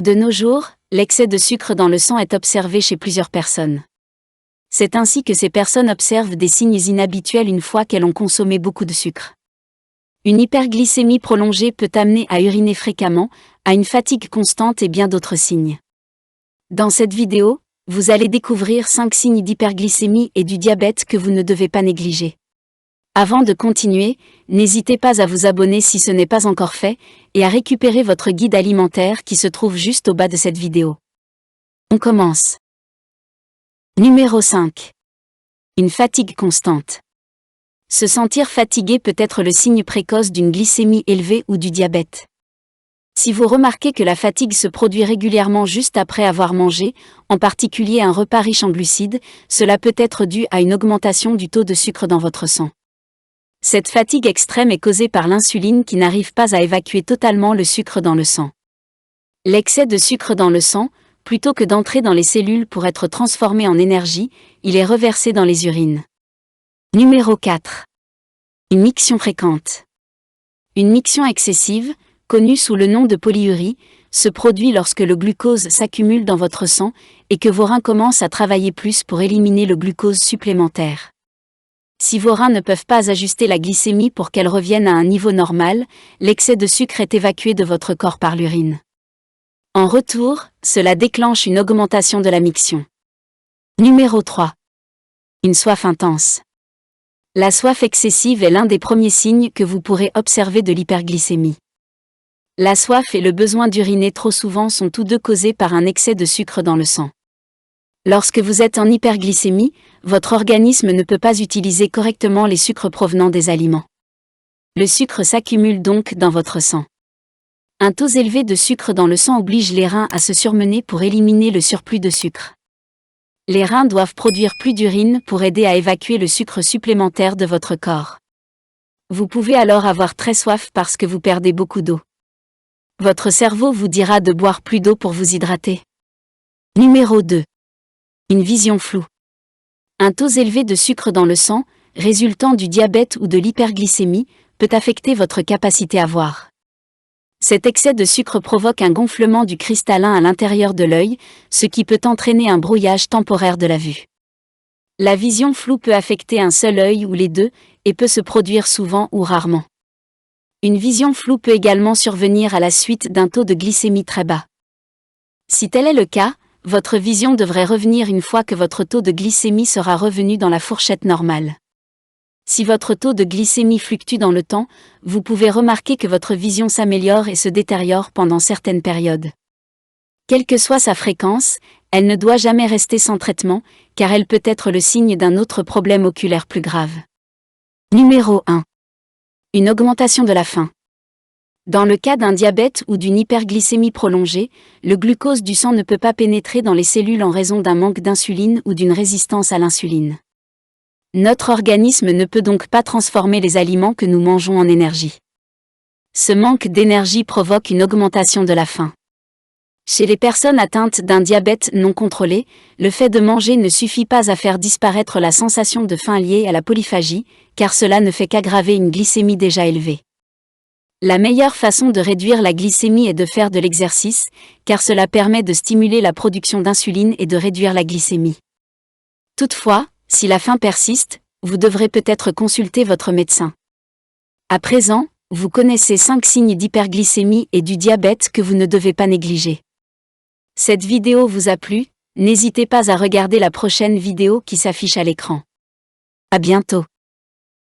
De nos jours, l'excès de sucre dans le sang est observé chez plusieurs personnes. C'est ainsi que ces personnes observent des signes inhabituels une fois qu'elles ont consommé beaucoup de sucre. Une hyperglycémie prolongée peut amener à uriner fréquemment, à une fatigue constante et bien d'autres signes. Dans cette vidéo, vous allez découvrir 5 signes d'hyperglycémie et du diabète que vous ne devez pas négliger. Avant de continuer, n'hésitez pas à vous abonner si ce n'est pas encore fait, et à récupérer votre guide alimentaire qui se trouve juste au bas de cette vidéo. On commence. Numéro 5. Une fatigue constante. Se sentir fatigué peut être le signe précoce d'une glycémie élevée ou du diabète. Si vous remarquez que la fatigue se produit régulièrement juste après avoir mangé, en particulier un repas riche en glucides, cela peut être dû à une augmentation du taux de sucre dans votre sang. Cette fatigue extrême est causée par l'insuline qui n'arrive pas à évacuer totalement le sucre dans le sang. L'excès de sucre dans le sang, plutôt que d'entrer dans les cellules pour être transformé en énergie, il est reversé dans les urines. Numéro 4. Une miction fréquente. Une miction excessive, connue sous le nom de polyurie, se produit lorsque le glucose s'accumule dans votre sang et que vos reins commencent à travailler plus pour éliminer le glucose supplémentaire. Si vos reins ne peuvent pas ajuster la glycémie pour qu'elle revienne à un niveau normal, l'excès de sucre est évacué de votre corps par l'urine. En retour, cela déclenche une augmentation de la miction. Numéro 3. Une soif intense. La soif excessive est l'un des premiers signes que vous pourrez observer de l'hyperglycémie. La soif et le besoin d'uriner trop souvent sont tous deux causés par un excès de sucre dans le sang. Lorsque vous êtes en hyperglycémie, votre organisme ne peut pas utiliser correctement les sucres provenant des aliments. Le sucre s'accumule donc dans votre sang. Un taux élevé de sucre dans le sang oblige les reins à se surmener pour éliminer le surplus de sucre. Les reins doivent produire plus d'urine pour aider à évacuer le sucre supplémentaire de votre corps. Vous pouvez alors avoir très soif parce que vous perdez beaucoup d'eau. Votre cerveau vous dira de boire plus d'eau pour vous hydrater. Numéro 2. Une vision floue. Un taux élevé de sucre dans le sang, résultant du diabète ou de l'hyperglycémie, peut affecter votre capacité à voir. Cet excès de sucre provoque un gonflement du cristallin à l'intérieur de l'œil, ce qui peut entraîner un brouillage temporaire de la vue. La vision floue peut affecter un seul œil ou les deux, et peut se produire souvent ou rarement. Une vision floue peut également survenir à la suite d'un taux de glycémie très bas. Si tel est le cas, votre vision devrait revenir une fois que votre taux de glycémie sera revenu dans la fourchette normale. Si votre taux de glycémie fluctue dans le temps, vous pouvez remarquer que votre vision s'améliore et se détériore pendant certaines périodes. Quelle que soit sa fréquence, elle ne doit jamais rester sans traitement, car elle peut être le signe d'un autre problème oculaire plus grave. Numéro 1. Une augmentation de la faim. Dans le cas d'un diabète ou d'une hyperglycémie prolongée, le glucose du sang ne peut pas pénétrer dans les cellules en raison d'un manque d'insuline ou d'une résistance à l'insuline. Notre organisme ne peut donc pas transformer les aliments que nous mangeons en énergie. Ce manque d'énergie provoque une augmentation de la faim. Chez les personnes atteintes d'un diabète non contrôlé, le fait de manger ne suffit pas à faire disparaître la sensation de faim liée à la polyphagie, car cela ne fait qu'aggraver une glycémie déjà élevée. La meilleure façon de réduire la glycémie est de faire de l'exercice, car cela permet de stimuler la production d'insuline et de réduire la glycémie. Toutefois, si la faim persiste, vous devrez peut-être consulter votre médecin. À présent, vous connaissez 5 signes d'hyperglycémie et du diabète que vous ne devez pas négliger. Cette vidéo vous a plu, n'hésitez pas à regarder la prochaine vidéo qui s'affiche à l'écran. À bientôt.